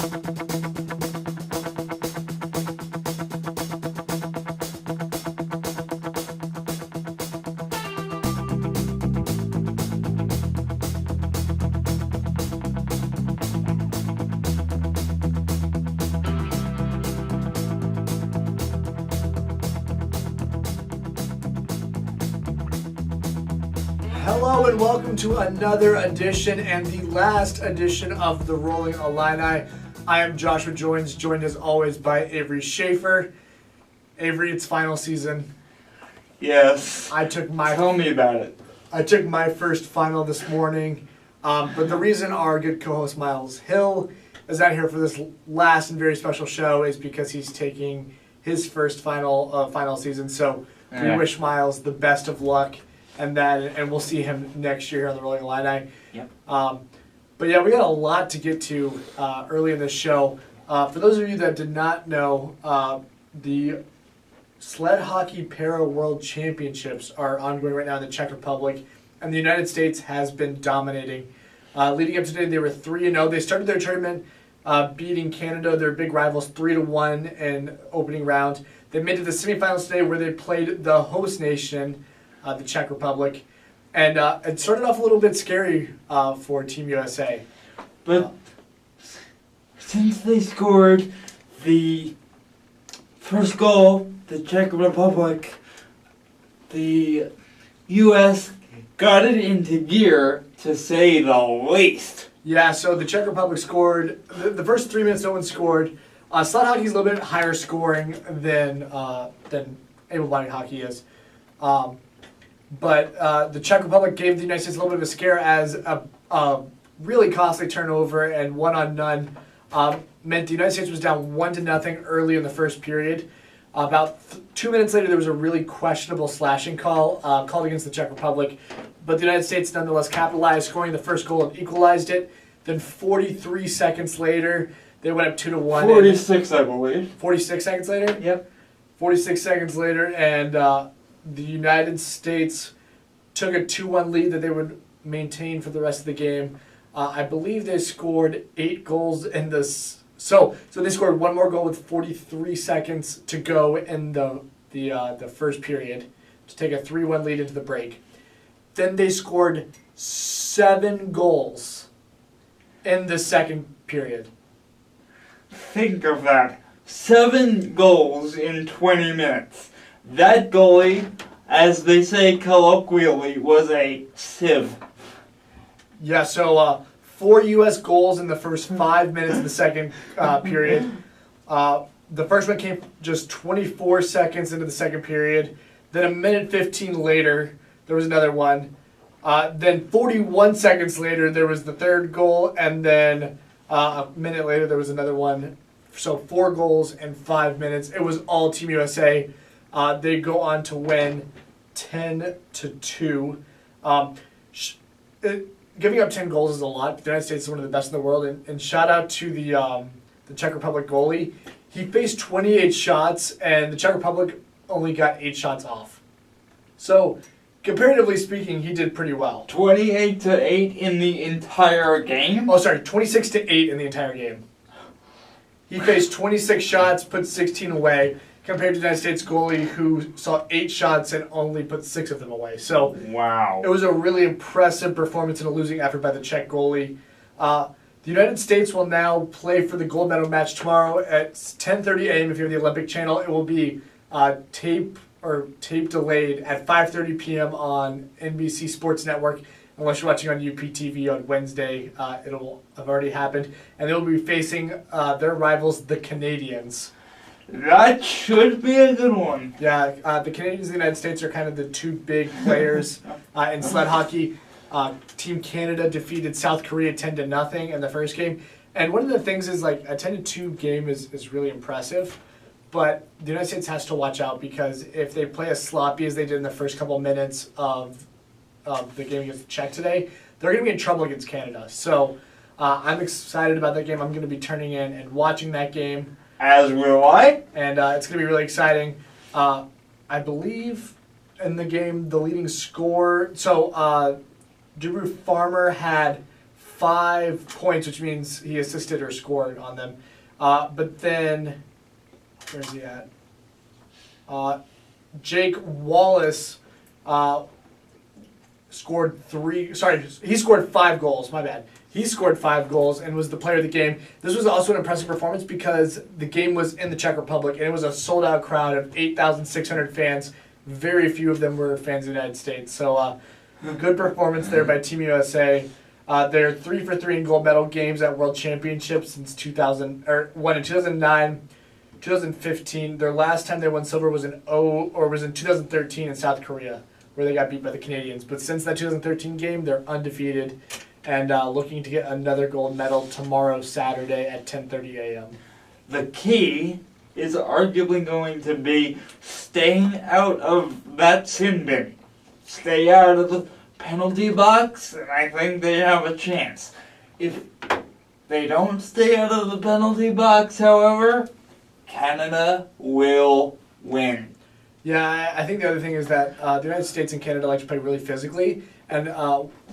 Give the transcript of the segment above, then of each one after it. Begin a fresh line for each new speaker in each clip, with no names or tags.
Hello and welcome to another edition and the last edition of the Rolling Illini. I am Joshua Joins, joined as always by Avery Schaefer. Avery, it's final season.
Yes.
Tell
me about it.
I took my first final this morning, but the reason our good co-host Miles Hill is out here for this last and very special show is because he's taking his first final season. So we wish Miles the best of luck. And we'll see him next year here on the Rolling Illini.
Yep.
But yeah, we got a lot to get to early in this show. For those of you that did not know, the Sled Hockey Para World Championships are ongoing right now in the Czech Republic, and the United States has been dominating. Leading up to today, they were 3-0. They started their tournament beating Canada, their big rivals, 3-1 in opening round. They made it to the semifinals today where they played the host nation, the Czech Republic, and it started off a little bit scary for Team USA.
But since they scored the first goal, the Czech Republic, the U.S. got it into gear, to say the least.
Yeah, so the Czech Republic scored, the first 3 minutes no one scored. Sled hockey is a little bit higher scoring than able-bodied hockey is. But the Czech Republic gave the United States a little bit of a scare as a really costly turnover and one-on-none meant the United States was down 1-0 early in the first period. About 2 minutes later, there was a really questionable slashing call called against the Czech Republic, but the United States nonetheless capitalized, scoring the first goal and equalized it. Then 43 seconds later, they went up 2-1.
46, I believe.
46 seconds later?
Yep.
46 seconds later, and the United States took a 2-1 lead that they would maintain for the rest of the game. I believe they scored 8 goals in this. So they scored one more goal with 43 seconds to go in the first period to take a 3-1 lead into the break. Then they scored 7 goals in the second period.
Think of that. 7 goals in 20 minutes. That goalie, as they say colloquially, was a sieve.
Yeah, so 4 U.S. goals in the first 5 minutes of the second period. The first one came just 24 seconds into the second period. Then a minute 15 later, there was another one. Then 41 seconds later, there was the third goal. And then a minute later, there was another one. So 4 goals in 5 minutes. It was all Team USA. They go on to win 10-2. Giving up 10 goals is a lot. The United States is one of the best in the world. And shout out to the Czech Republic goalie. He faced 28 shots, and the Czech Republic only got 8 shots off. So, comparatively speaking, he did pretty well.
28-8 in the entire game?
Oh, sorry, 26-8 in the entire game. He faced 26 shots, put 16 away, compared to the United States goalie who saw 8 shots and only put 6 of them away. So
wow,
it was a really impressive performance in a losing effort by the Czech goalie. The United States will now play for the gold medal match tomorrow at 10:30 a.m. If you're on the Olympic Channel, it will be tape delayed at 5:30 p.m. on NBC Sports Network. Unless you're watching on UPTV on Wednesday, it'll have already happened, and they'll be facing their rivals, the Canadians.
That should be a good one.
Yeah, the Canadians and the United States are kind of the two big players in sled hockey. Team Canada defeated South Korea 10-0 in the first game. And one of the things is, like, a 10-2 game is really impressive. But the United States has to watch out because if they play as sloppy as they did in the first couple minutes of the game against the Czech today, they're going to be in trouble against Canada. So I'm excited about that game. I'm going to be turning in and watching that game.
As will I.
And it's going to be really exciting. I believe in the game, the leading score... So Drew Farmer had 5 points, which means he assisted or scored on them. But then, where's he at? Jake Wallace scored 5 goals, my bad. He scored 5 goals and was the player of the game. This was also an impressive performance because the game was in the Czech Republic and it was a sold-out crowd of 8,600 fans. Very few of them were fans of the United States. So good performance there by Team USA. They're 3 for 3 in gold medal games at World Championships since won in 2009, 2015. Their last time they won silver was in 2013 in South Korea, where they got beat by the Canadians. But since that 2013 game, they're undefeated and looking to get another gold medal tomorrow, Saturday at 10:30 a.m.
The key is arguably going to be staying out of that sin bin. Stay out of the penalty box, and I think they have a chance. If they don't stay out of the penalty box, however, Canada will win.
Yeah, I think the other thing is that the United States and Canada like to play really physically, and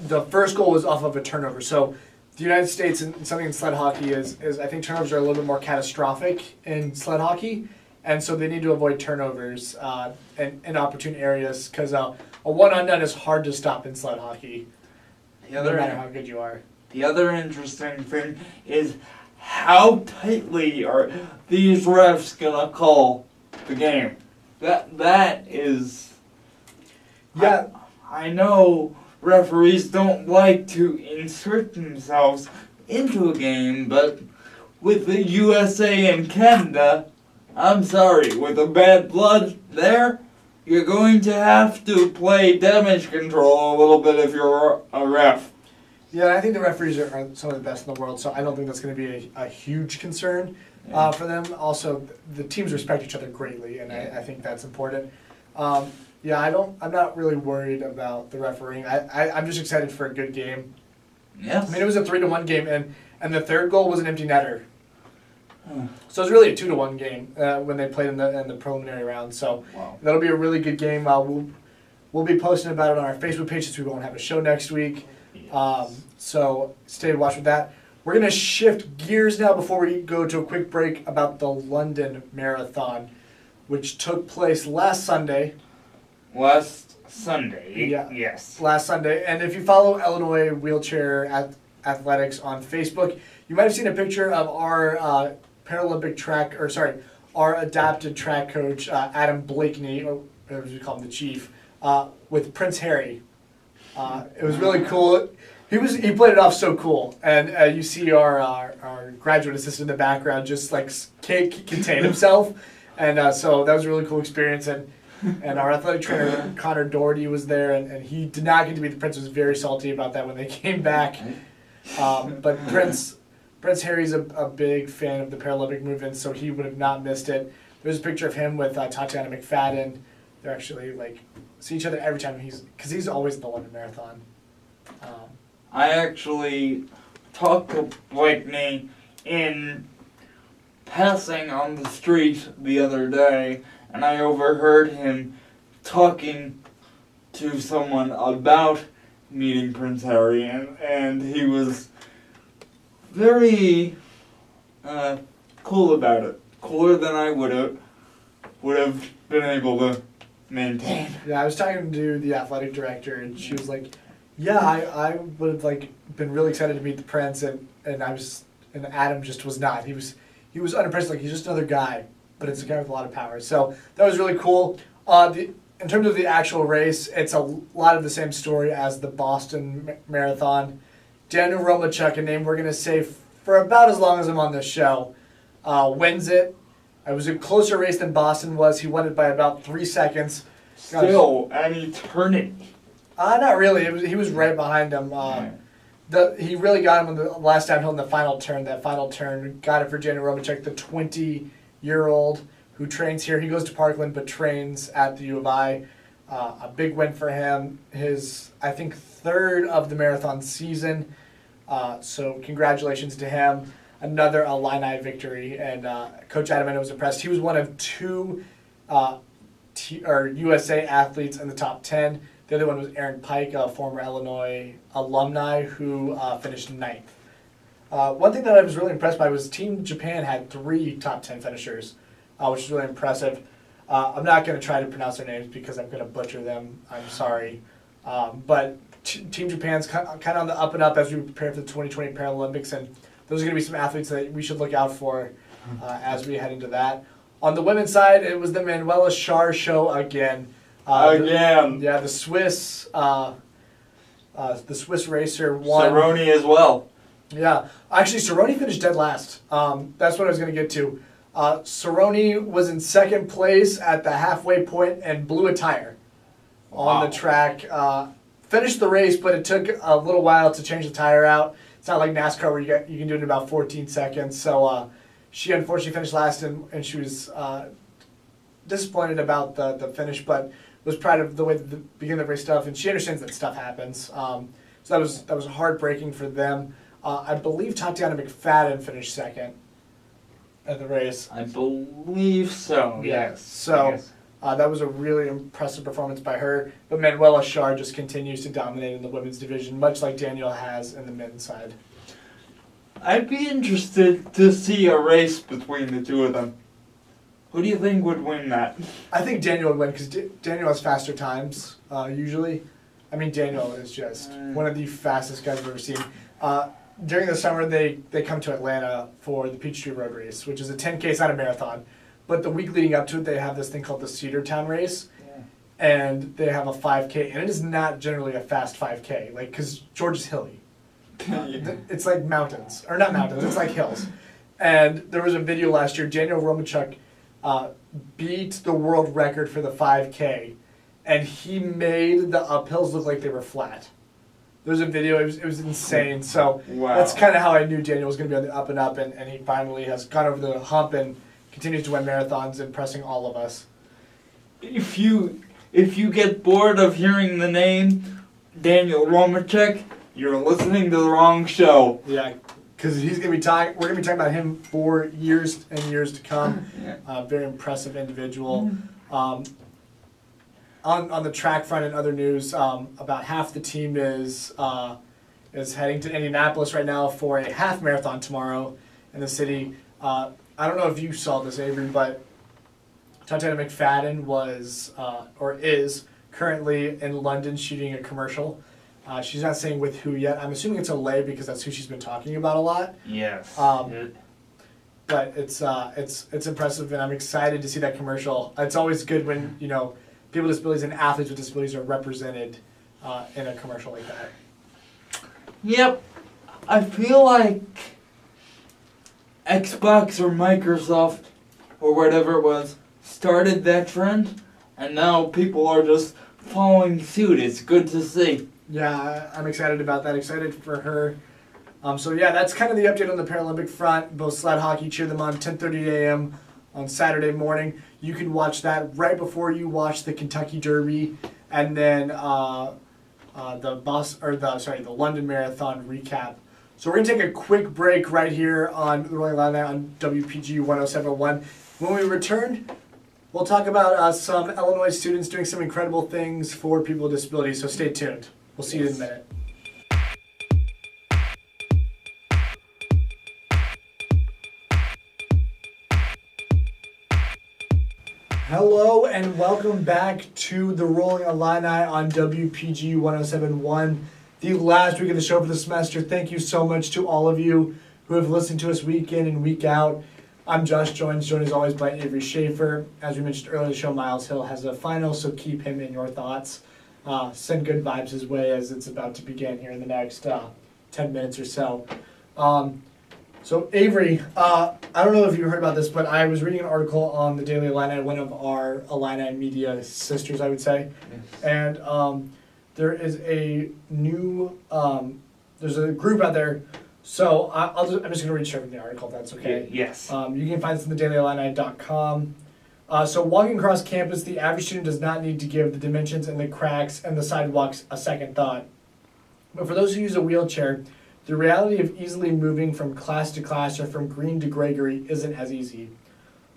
the first goal was off of a turnover. So the United States and something in sled hockey is I think turnovers are a little bit more catastrophic in sled hockey, and so they need to avoid turnovers in opportune areas because a one-on-none is hard to stop in sled hockey, no matter how good you are.
The other interesting thing is how tightly are these refs gonna call the game. That is...
Yeah.
I know referees don't like to insert themselves into a game, but with the USA and Canada, I'm sorry, with the bad blood there, you're going to have to play damage control a little bit if you're a ref.
Yeah, I think the referees are some of the best in the world, so I don't think that's going to be a huge concern for them. Also, the teams respect each other greatly, and I think that's important. I'm not really worried about the refereeing. I'm just excited for a good game.
Yes.
I mean, it was a 3-1 game, and the third goal was an empty netter. So it was really a 2-1 game when they played in the preliminary round. So that'll be a really good game. We'll be posting about it on our Facebook page since we won't have a show next week. So stay watch with that. We're going to shift gears now before we go to a quick break about the London Marathon, which took place last Sunday.
Last Sunday,
yeah.
Yes.
Last Sunday. And if you follow Illinois Wheelchair Athletics on Facebook, you might have seen a picture of our our adapted track coach, Adam Blakeney, or as we call him, the Chief, with Prince Harry. It was really cool. He played it off so cool, and you see our graduate assistant in the background just like can't contain himself, and so that was a really cool experience. And our athletic trainer Connor Doherty was there, and he did not get to be the Prince. Was very salty about that when they came back. But Prince Harry's a big fan of the Paralympic movement, so he would have not missed it. There's a picture of him with Tatiana McFadden. They're actually see each other every time because he's always in the London Marathon.
I actually talked to Blakeney in passing on the street the other day, and I overheard him talking to someone about meeting Prince Harry, and he was very cool about it. Cooler than I would have been able to maintain.
Yeah, I was talking to the athletic director, and she was like, "Yeah, I would have been really excited to meet the Prince, and Adam just was not. He was unimpressed. He's just another guy, but it's a guy with a lot of power. So that was really cool. In terms of the actual race, it's a lot of the same story as the Boston Marathon. Daniel Romachuk, a name we're going to say for about as long as I'm on this show, wins it. It was a closer race than Boston was. He won it by about 3 seconds.
Still, an eternity.
Not really. He was right behind him. He really got him on the last downhill in the final turn. That final turn got it for Daniel Romachuk, the 20-year-old who trains here. He goes to Parkland but trains at the U of I. A big win for him. His, I think, third of the marathon season. So congratulations to him. Another Illini victory, and Coach Adamant was impressed. He was one of 2 USA athletes in the top 10. The other one was Aaron Pike, a former Illinois alumni who finished 9th. One thing that I was really impressed by was Team Japan had 3 top 10 finishers, which is really impressive. I'm not going to try to pronounce their names because I'm going to butcher them. I'm sorry. But Team Japan's kind of on the up and up as we prepare for the 2020 Paralympics, and those are going to be some athletes that we should look out for as we head into that. On the women's side, it was the Manuela Schär show again. The Swiss racer won.
Cerrone as well.
Yeah, actually, Cerrone finished dead last. That's what I was going to get to. Cerrone was in 2nd place at the halfway point and blew a tire on the track. Finished the race, but it took a little while to change the tire out. It's not like NASCAR where you can do it in about 14 seconds. So she unfortunately finished last, and she was disappointed about the finish, but was proud of the way the beginning of the race stuff. And she understands that stuff happens. So that was heartbreaking for them. I believe Tatiana McFadden finished 2nd at the race.
I believe so. Yes.
So that was a really impressive performance by her. But Manuela Schär just continues to dominate in the women's division, much like Daniel has in the men's side.
I'd be interested to see a race between the two of them. Who do you think would win that?
I think Daniel would win because Daniel has faster times usually. I mean, Daniel is just one of the fastest guys I've ever seen. During the summer, they come to Atlanta for the Peachtree Road Race, which is a 10K, it's not a marathon. But the week leading up to it, they have this thing called the Cedartown Race. Yeah. And they have a 5K, and it is not generally a fast 5K, like, because Georgia's hilly. It's like mountains, or not mountains, it's like hills. And there was a video last year, Daniel Romachuk beat the world record for the 5K, and he made the uphills look like they were flat. There was a video, it was insane. So That's kind of how I knew Daniel was going to be on the up and up, and he finally has gone over the hump and continues to win marathons, impressing all of us.
If you get bored of hearing the name Daniel Romachuk, you're listening to the wrong show.
Yeah, because we're going to be talking about him for years and years to come. Very impressive individual. On the track front and other news, about half the team is heading to Indianapolis right now for a half marathon tomorrow in the city. I don't know if you saw this, Avery, but Tatiana McFadden was or is currently in London shooting a commercial. She's not saying with who yet. I'm assuming it's Olay because that's who she's been talking about a lot.
Yes.
But it's impressive, and I'm excited to see that commercial. It's always good when people with disabilities and athletes with disabilities are represented in a commercial like that.
Yep. I feel like Xbox or Microsoft or whatever it was started that trend, and now people are just following suit. It's good to see.
Yeah, I'm excited about that. Excited for her. So yeah, that's kind of the update on the Paralympic front. Both sled hockey, cheer them on 10:30 a.m. on Saturday morning. You can watch that right before you watch the Kentucky Derby, and then the London Marathon recap. So we're gonna take a quick break right here on the Rollin on WPGU 107.1. When we return, we'll talk about some Illinois students doing some incredible things for people with disabilities. So stay tuned. We'll see you in a minute. Hello and welcome back to the Rolling Illini on WPGU 107.1, the last week of the show for the semester. Thank you so much to all of you who have listened to us week in and week out. I'm Josh Jones, joined as always by Avery Schaefer. As we mentioned earlier in the show, Miles Hill has a final, so keep him in your thoughts. Send good vibes his way as it's about to begin here in the next 10 minutes or so. So Avery, I don't know if you heard about this, but I was reading an article on the Daily Illini, one of our Illini media sisters, I would say. Yes. And there is a new, there's a group out there. So I'm just going to read straight from the article, if that's okay.
Yes.
You can find this on thedailyillini.com. So walking across campus, the average student does not need to give the dimensions and the cracks and the sidewalks a second thought. But for those who use a wheelchair, the reality of easily moving from class to class or from Green to Gregory isn't as easy.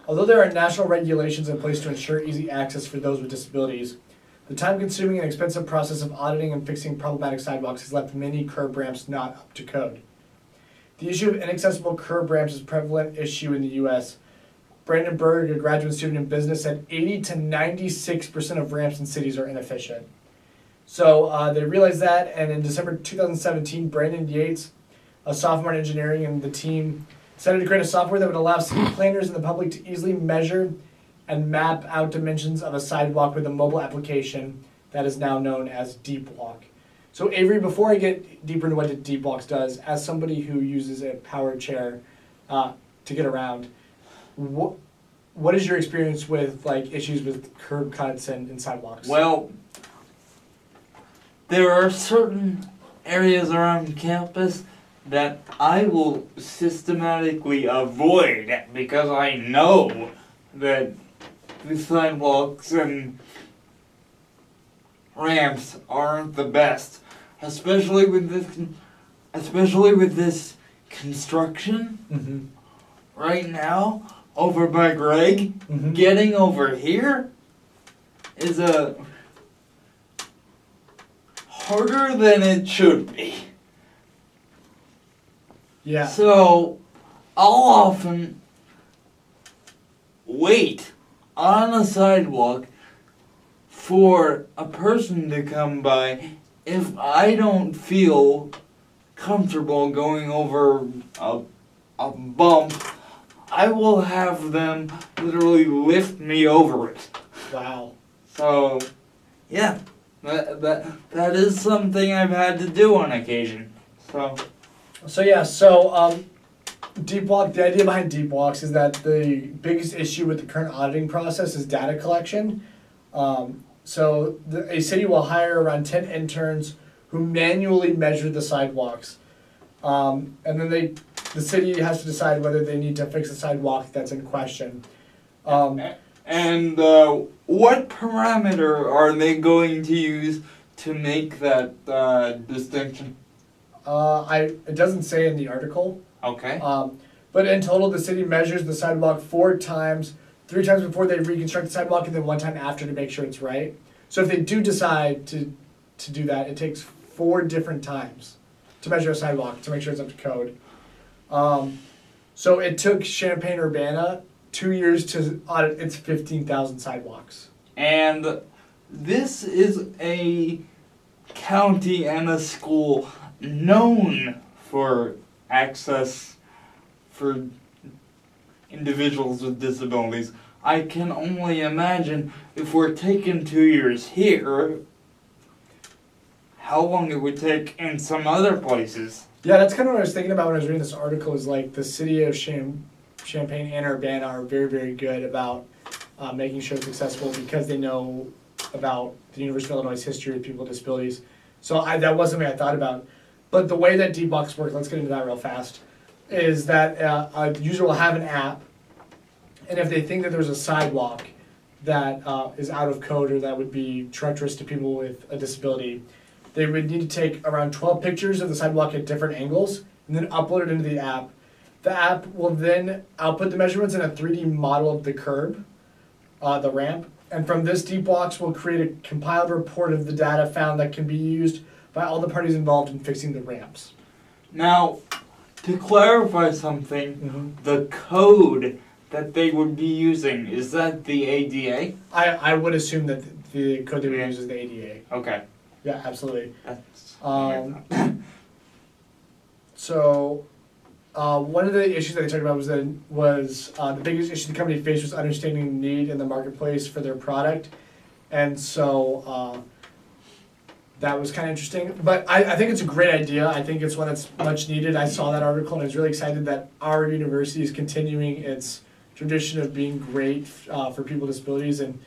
Although there are national regulations in place to ensure easy access for those with disabilities, The time-consuming and expensive process of auditing and fixing problematic sidewalks has left many curb ramps not up to code. The issue of inaccessible curb ramps is a prevalent issue in the U.S. Brandon Berg, a graduate student in business, said 80 to 96% of ramps in cities are inefficient. So they realized that, and in December 2017, Brandon Yates, a sophomore in engineering, and the team decided to create a software that would allow city planners and the public to easily measure and map out dimensions of a sidewalk with a mobile application that is now known as Deep Walk. So Avery, before I get deeper into what Deep Walks does, as somebody who uses a powered chair to get around, what is your experience with like issues with curb cuts and sidewalks?
Well, there are certain areas around campus that I will systematically avoid because I know that the sidewalks and ramps aren't the best, especially with this construction right now over by Greg. Getting over here is harder than it should be.
Yeah.
So I'll often wait on a sidewalk for a person to come by if I don't feel comfortable going over a bump. I will have them literally lift me over it.
Wow.
So, yeah, that is something I've had to do on occasion.
So Deep Walk, the idea behind Deep Walks is that the biggest issue with the current auditing process is data collection. So a city will hire around 10 interns who manually measure the sidewalks. And then the city has to decide whether they need to fix the sidewalk that's in question.
And what parameter are they going to use to make that distinction?
It doesn't say in the article.
Okay.
But in total, the city measures the sidewalk 4 times, 3 times before they reconstruct the sidewalk, and then 1 time after to make sure it's right. So if they do decide to do that, it takes 4 different times to measure a sidewalk to make sure it's up to code. So it took Champaign-Urbana 2 years to audit its 15,000 sidewalks.
And this is a county and a school known for access for individuals with disabilities. I can only imagine if we're taking 2 years here, how long it would take in some other places.
Yeah, that's kind of what I was thinking about when I was reading this article, is like the city of Champaign and Urbana are very, very good about making sure it's accessible because they know about the University of Illinois' history with people with disabilities. So that was something I thought about. But the way that Deep Walks work, let's get into that real fast, is that a user will have an app, and if they think that there's a sidewalk that is out of code or that would be treacherous to people with a disability, they would need to take around 12 pictures of the sidewalk at different angles and then upload it into the app. The app will then output the measurements in a 3D model of the curb, the ramp, and from this, Deep Walks will create a compiled report of the data found that can be used by all the parties involved in fixing the ramps.
Now, to clarify something, the code that they would be using, is that the ADA?
I would assume that the code they would use is the ADA.
Okay.
Yeah, absolutely.
That's
So, one of the issues that they talked about was the biggest issue the company faced was understanding the need in the marketplace for their product, and so that was kind of interesting. But I think it's a great idea. I think it's one that's much needed. I saw that article and I was really excited that our university is continuing its tradition of being great for people with disabilities, and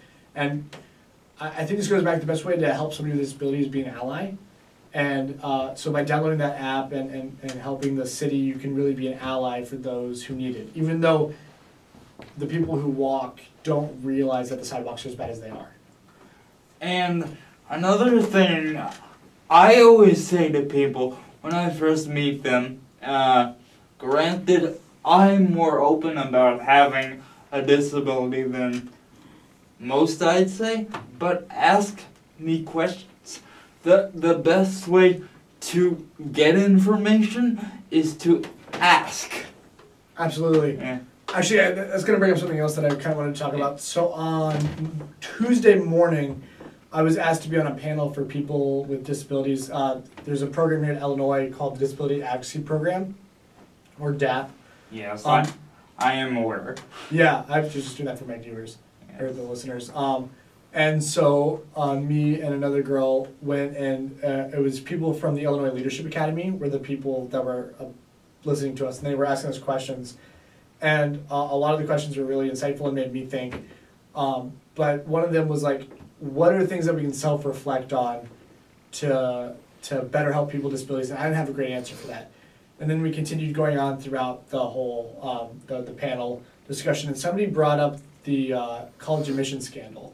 I think this goes back to the best way to help somebody with disabilities be an ally. And so by downloading that app and helping the city, you can really be an ally for those who need it, even though the people who walk don't realize that the sidewalks are as bad as they are.
And another thing I always say to people when I first meet them, granted, I'm more open about having a disability than most, I'd say, but ask me questions. The best way to get information is to ask.
Absolutely.
Yeah.
Actually, that's going to bring up something else that I kind of wanted to talk about. So on Tuesday morning, I was asked to be on a panel for people with disabilities. There's a program here in Illinois called the Disability Advocacy Program, or DAP.
Yes, I am aware.
Yeah, I was just doing that for my viewers, or the listeners. And so me and another girl went, and it was people from the Illinois Leadership Academy were the people that were listening to us, and they were asking us questions. And a lot of the questions were really insightful and made me think. But one of them was like, what are things that we can self-reflect on to better help people with disabilities? And I didn't have a great answer for that. And then we continued going on throughout the whole the panel discussion, and somebody brought up the college admission scandal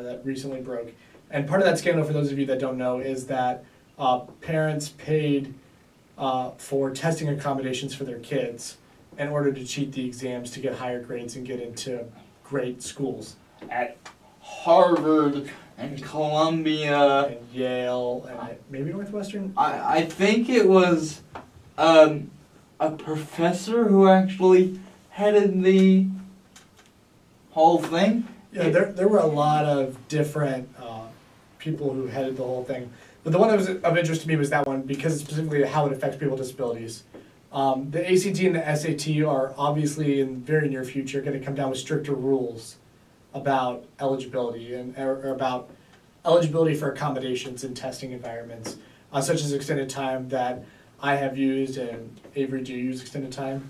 that recently broke. And part of that scandal, for those of you that don't know, is that parents paid for testing accommodations for their kids in order to cheat the exams to get higher grades and get into great schools.
At Harvard and Columbia.
And Yale, and maybe Northwestern?
I think it was a professor who actually headed the whole thing.
Yeah, there were a lot of different people who headed the whole thing. But the one that was of interest to me was that one, because specifically how it affects people with disabilities. The ACT and the SAT are obviously in the very near future going to come down with stricter rules about eligibility or about eligibility for accommodations in testing environments, such as extended time that I have used. And Avery, do you use extended time?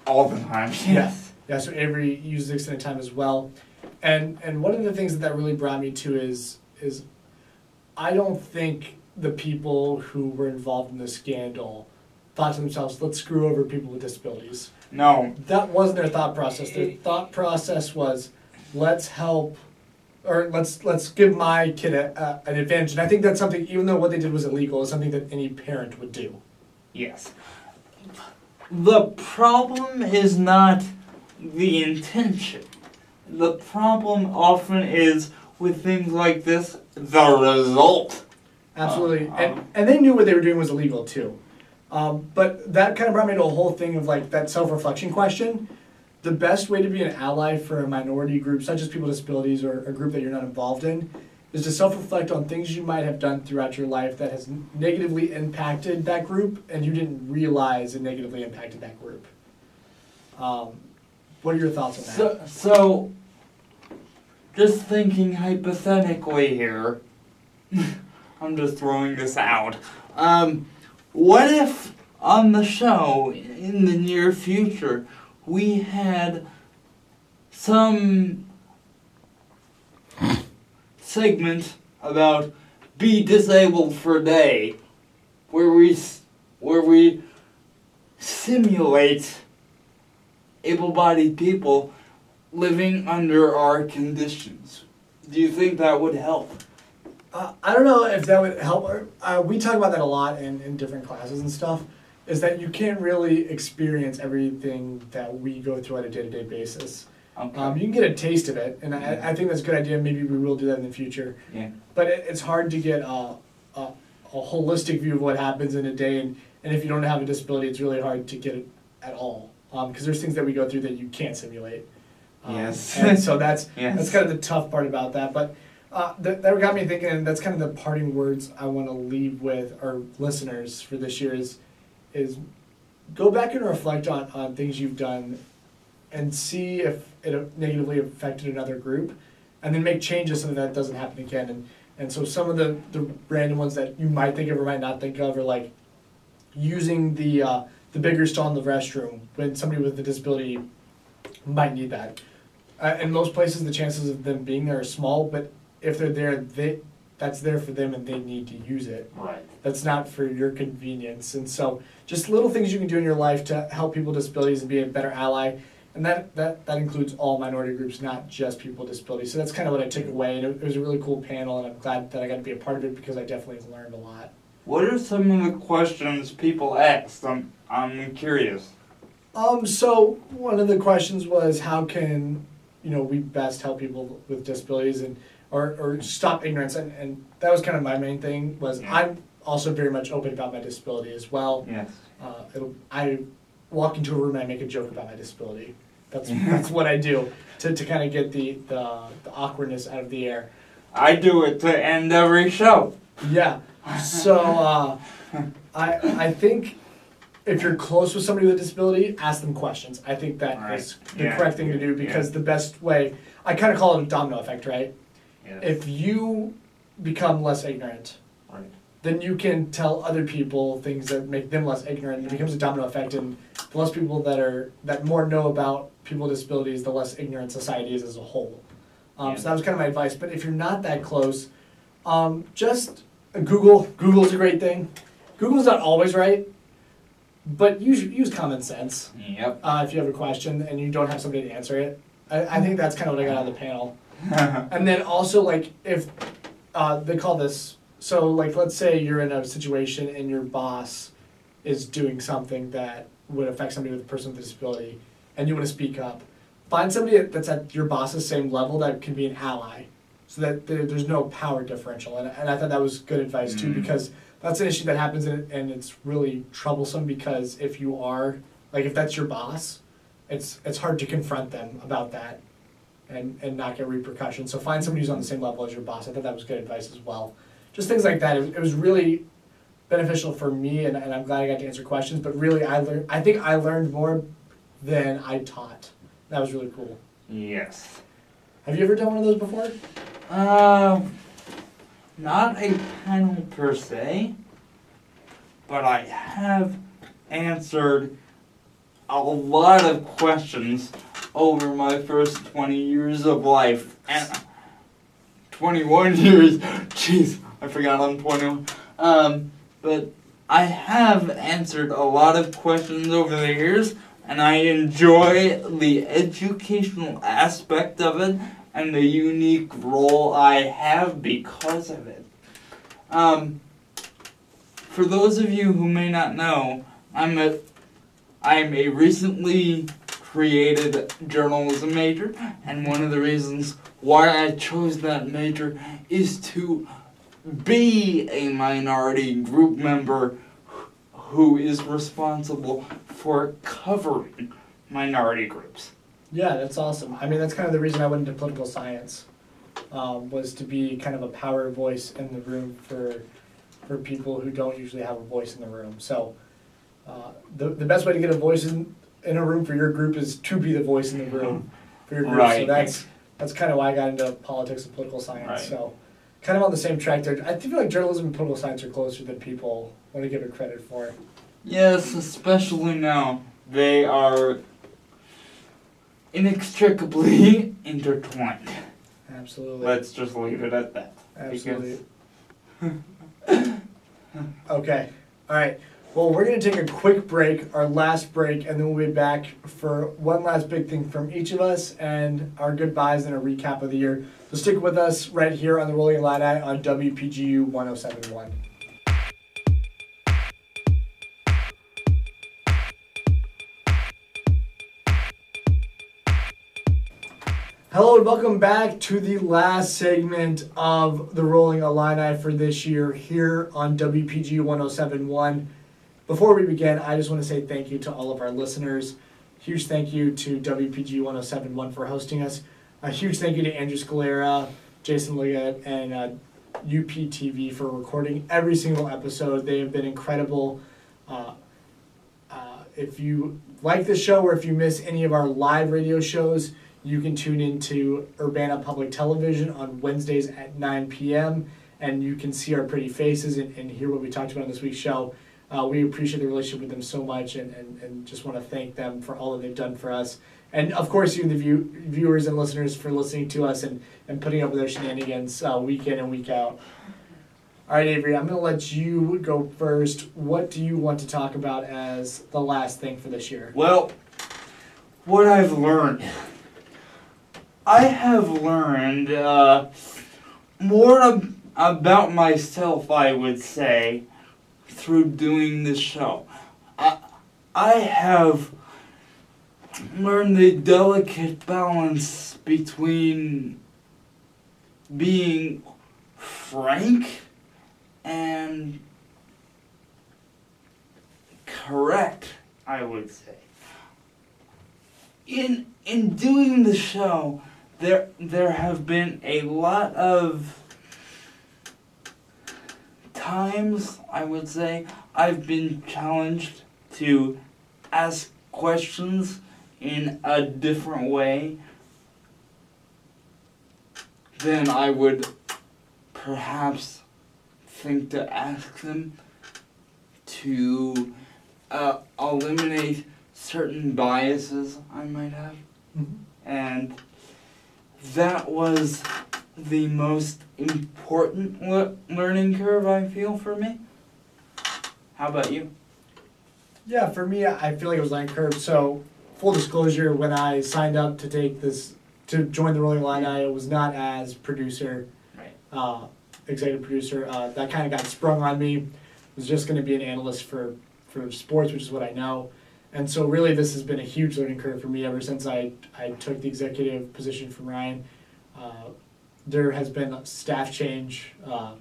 All the time. Yes.
Yeah, so Avery uses extended time as well. And one of the things that really brought me to is I don't think the people who were involved in this scandal thought to themselves, let's screw over people with disabilities.
No.
That wasn't their thought process. Their thought process was, let's help, or let's give my kid an advantage. And I think that's something, even though what they did was illegal, is something that any parent would do.
Yes. The problem is not the intention. The problem often is with things like this, the result.
Absolutely. And they knew what they were doing was illegal too. But that kind of brought me to a whole thing of like that self-reflection question. The best way to be an ally for a minority group, such as people with disabilities or a group that you're not involved in, is to self-reflect on things you might have done throughout your life that has negatively impacted that group and you didn't realize it negatively impacted that group. What are your thoughts on that?
So just thinking hypothetically here, I'm just throwing this out. What if on the show in the near future we had some segment about be disabled for a day, where we simulate able-bodied people living under our conditions? Do you think that would help?
I don't know if that would help. We talk about that a lot in different classes and stuff, is that you can't really experience everything that we go through on a day-to-day basis.
Okay.
You can get a taste of it, and I think that's a good idea. Maybe we will do that in the future.
Yeah.
But it's hard to get a holistic view of what happens in a day, and if you don't have a disability, it's really hard to get it at all. Because there's things that we go through that you can't simulate.
Yes.
And so that's
Yes.
kind of the tough part about that. But that got me thinking, and that's kind of the parting words I want to leave with our listeners for this year is go back and reflect on things you've done and see if it negatively affected another group, and then make changes so that doesn't happen again. And so some of the random ones that you might think of or might not think of are like using the bigger stall in the restroom when somebody with a disability might need that. In most places, the chances of them being there are small, but if they're there, that's there for them and they need to use it.
Right.
That's not for your convenience. And so just little things you can do in your life to help people with disabilities and be a better ally. And that includes all minority groups, not just people with disabilities. So that's kind of what I took away. And it was a really cool panel, and I'm glad that I got to be a part of it because I definitely learned a lot.
What are some of the questions people asked? I'm curious.
So one of the questions was how can we best help people with disabilities, and or stop ignorance. And that was kind of my main thing was I'm also very much open about my disability as well.
Yes.
I walk into a room and I make a joke about my disability. That's what I do to kind of get the awkwardness out of the air.
I do it to end every show.
Yeah. So I think if you're close with somebody with a disability, ask them questions. I think that is the correct thing to do because the best way, I kind of call it a domino effect, right?
Yes.
If you become less ignorant, then you can tell other people things that make them less ignorant. It becomes a domino effect, and the less people that more know about people with disabilities, the less ignorant society is as a whole. So that was kind of my advice. But if you're not that close, just Google. Google's a great thing. Google's not always right, but use common sense.
Yep.
If you have a question and you don't have somebody to answer it, I think that's kind of what I got out of the panel. And then also, like, if they call this. So, like, let's say you're in a situation and your boss is doing something that would affect somebody with a person with a disability, and you want to speak up. Find somebody that's at your boss's same level that can be an ally, so that there's no power differential. And I thought that was good advice, too, because that's an issue that happens, and it's really troublesome because if you are, like, if that's your boss, it's hard to confront them about that and not get repercussions. So find somebody who's on the same level as your boss. I thought that was good advice as well. Just things like that. It was really beneficial for me, and I'm glad I got to answer questions. But really, I think I learned more than I taught. That was really cool.
Yes.
Have you ever done one of those before?
Not a panel per se, but I have answered a lot of questions over my first 20 years of life. And 21 years, jeez, I forgot I'm 21. But I have answered a lot of questions over the years, and I enjoy the educational aspect of it and the unique role I have because of it. For those of you who may not know, I'm a recently created journalism major, and one of the reasons why I chose that major is to be a minority group member who is responsible for covering minority groups.
Yeah, that's awesome. I mean, that's kind of the reason I went into political science, was to be kind of a power voice in the room for people who don't usually have a voice in the room. So the best way to get a voice in a room for your group is to be the voice in the room for your group.
Right.
So that's kind of why I got into politics and political science.
Right.
So kind of on the same track there. I feel like journalism and political science are closer than people want to give it credit for.
Yes, especially now. They are inextricably intertwined.
Absolutely.
Let's just leave it at that.
Absolutely. Okay. All right. Well, we're going to take a quick break, our last break, and then we'll be back for one last big thing from each of us and our goodbyes and a recap of the year. So stick with us right here on the Rollin Illini on WPGU 107.1. Hello and welcome back to the last segment of the Rollin Illini for this year here on WPGU 107.1. Before we begin, I just want to say thank you to all of our listeners. Huge thank you to WPGU 107.1 for hosting us. A huge thank you to Andrew Scalera, Jason Liggett, and UPTV for recording every single episode. They have been incredible. If you like this show or if you miss any of our live radio shows, you can tune into Urbana Public Television on Wednesdays at 9 p.m. and you can see our pretty faces and hear what we talked about in this week's show. We appreciate the relationship with them so much and just want to thank them for all that they've done for us. And of course, you, the viewers and listeners, for listening to us and putting up with their shenanigans week in and week out. All right, Avery, I'm going to let you go first. What do you want to talk about as the last thing for this year?
Well, what I've learned. I have learned more about myself, I would say, through doing this show. I have learned the delicate balance between being frank and correct, I would say. In doing the show, there have been a lot of times, I would say, I've been challenged to ask questions in a different way than I would perhaps think to ask them, to eliminate certain biases I might have.
Mm-hmm.
And that was the most important learning curve, I feel, for me. How about you?
Yeah, for me, I feel like it was learning curve. So, full disclosure, when I signed up to join the Rolling Illini, I was not as producer,
Right.
Executive producer. That kind of got sprung on me. I was just going to be an analyst for sports, which is what I know. And so really this has been a huge learning curve for me ever since I took the executive position from Ryan. There has been staff change a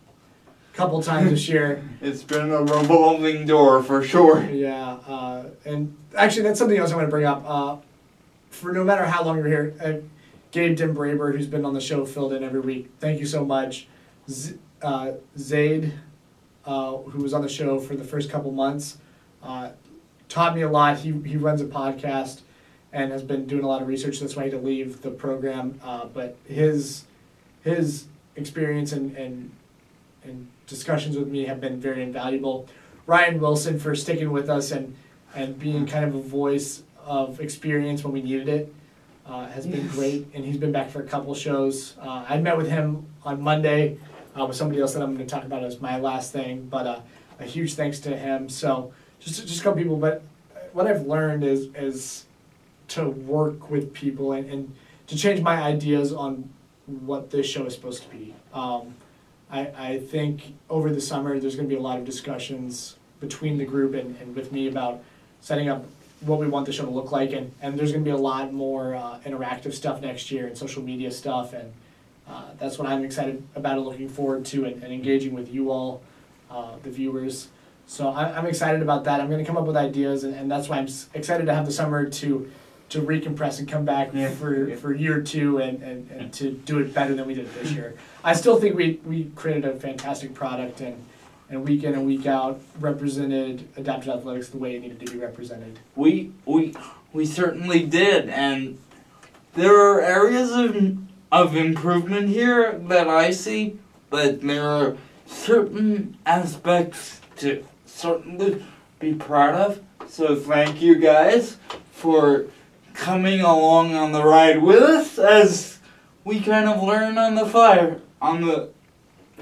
couple times this year.
It's been a revolving door for sure.
Yeah, and actually that's something else I want to bring up. For no matter how long you're here, Gabe Dimbraber, who's been on the show, filled in every week. Thank you so much. Zaid, who was on the show for the first couple months, taught me a lot. He runs a podcast and has been doing a lot of research. That's why he had to leave the program. But his experience and discussions with me have been very invaluable. Ryan Wilson for sticking with us and being kind of a voice of experience when we needed it has been great. And he's been back for a couple shows. I met with him on Monday with somebody else that I'm going to talk about as my last thing. But a huge thanks to him. So just a couple people. But what I've learned is to work with people and to change my ideas on what this show is supposed to be. I think over the summer there's going to be a lot of discussions between the group and with me about setting up what we want the show to look like, and there's going to be a lot more interactive stuff next year and social media stuff, and that's what I'm excited about and looking forward to, and engaging with you all, the viewers. So I'm excited about that. I'm going to come up with ideas, and that's why I'm excited to have the summer to recompress and come back for year two and to do it better than we did this year. I still think we created a fantastic product and week in and week out represented adaptive athletics the way it needed to be represented.
We certainly did, and there are areas of improvement here that I see, but there are certain aspects to certainly be proud of. So thank you guys for coming along on the ride with us as we kind of learn on the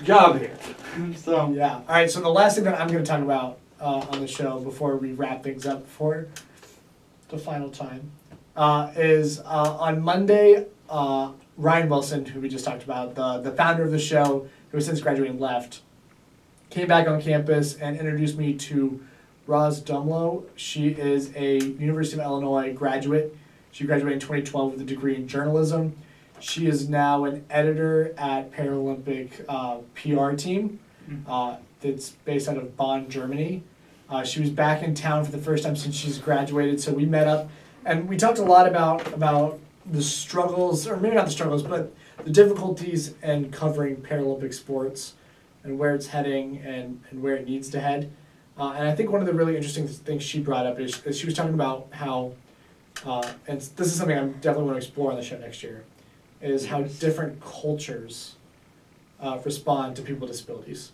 job here. So
Yeah. All right. So the last thing that I'm going to talk about on the show before we wrap things up for the final time is on Monday. Ryan Wilson, who we just talked about, the founder of the show, who has since graduated and left, came back on campus and introduced me to Roz Dumlow. She is a University of Illinois graduate. She graduated in 2012 with a degree in journalism. She is now an editor at Paralympic PR team that's based out of Bonn, Germany. She was back in town for the first time since she's graduated, so we met up and we talked a lot about the struggles, or maybe not the struggles, but the difficulties in covering Paralympic sports and where it's heading and where it needs to head. And I think one of the really interesting things she brought up is she was talking about how, and this is something I definitely want to explore on the show next year, is how different cultures respond to people with disabilities.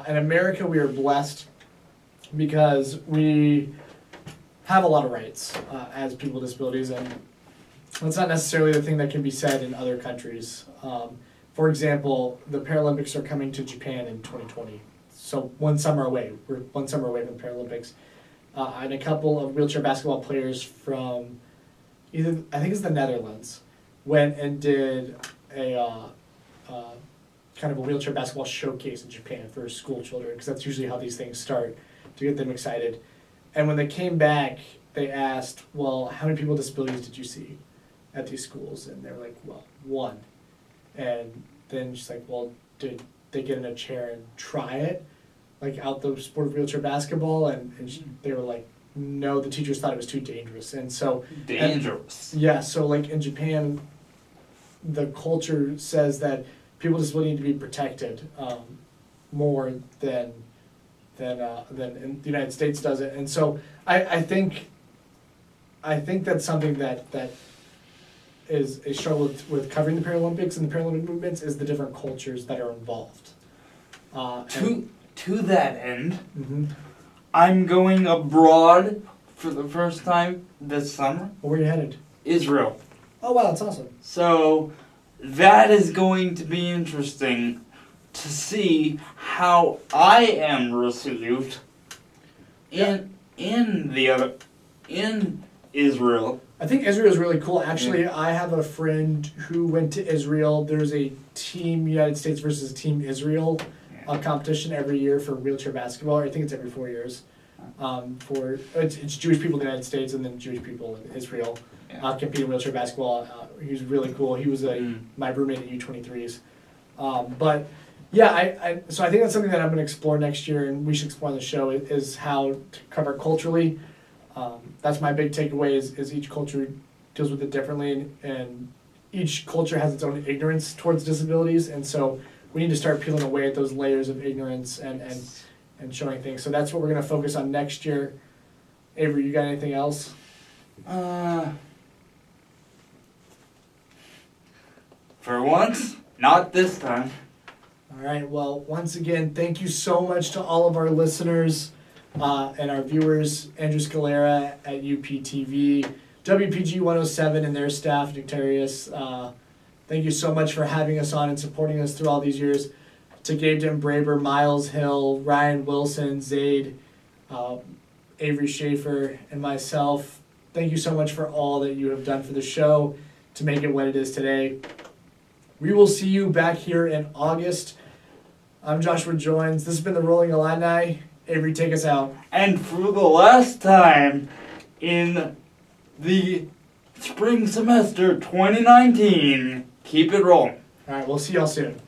In America, we are blessed because we have a lot of rights as people with disabilities, and that's not necessarily the thing that can be said in other countries. For example, the Paralympics are coming to Japan in 2020. So 1 summer away. We're 1 summer away from the Paralympics. And a couple of wheelchair basketball players from either, I think it's the Netherlands, went and did a kind of a wheelchair basketball showcase in Japan for school children, because that's usually how these things start, to get them excited. And when they came back, they asked, well, how many people with disabilities did you see at these schools? And they were like, well, 1. And then she's like, well, did they get in a chair and try it, like out the sport of wheelchair basketball? And they were like, no, the teachers thought it was too dangerous. And so
Dangerous.
yeah, so like in Japan, the culture says that people with disability need to be protected more than in the United States does it. And so I think that's something that is a struggle with covering the Paralympics and the Paralympic movements, is the different cultures that are involved.
To that end,
Mm-hmm.
I'm going abroad for the first time this summer.
Where are you headed?
Israel.
Oh wow, that's awesome.
So that is going to be interesting to see how I am received in Israel.
I think Israel is really cool. Actually, I have a friend who went to Israel. There's a Team United States versus Team Israel competition every year for wheelchair basketball. I think it's every 4 years. It's Jewish people in the United States and then Jewish people in Israel compete in wheelchair basketball. He was really cool. He was my roommate at U23s. But yeah, so I think that's something that I'm going to explore next year, and we should explore on the show, is how to cover it culturally. That's my big takeaway, is each culture deals with it differently, and each culture has its own ignorance towards disabilities, and so we need to start peeling away at those layers of ignorance and showing things. So that's what we're going to focus on next year. Avery, you got anything else?
For once, not this time.
All right, well, once again, thank you so much to all of our listeners and our viewers, Andrew Scalera at UPTV, WPGU 107 and their staff, Nectarius. Thank you so much for having us on and supporting us through all these years. To Gabe Braber, Miles Hill, Ryan Wilson, Zaid, Avery Schaefer, and myself, thank you so much for all that you have done for the show to make it what it is today. We will see you back here in August. I'm Joshua Joins. This has been the Rolling Illini. Avery, take us out.
And for the last time in the spring semester 2019, keep it rolling.
All right, we'll see y'all soon.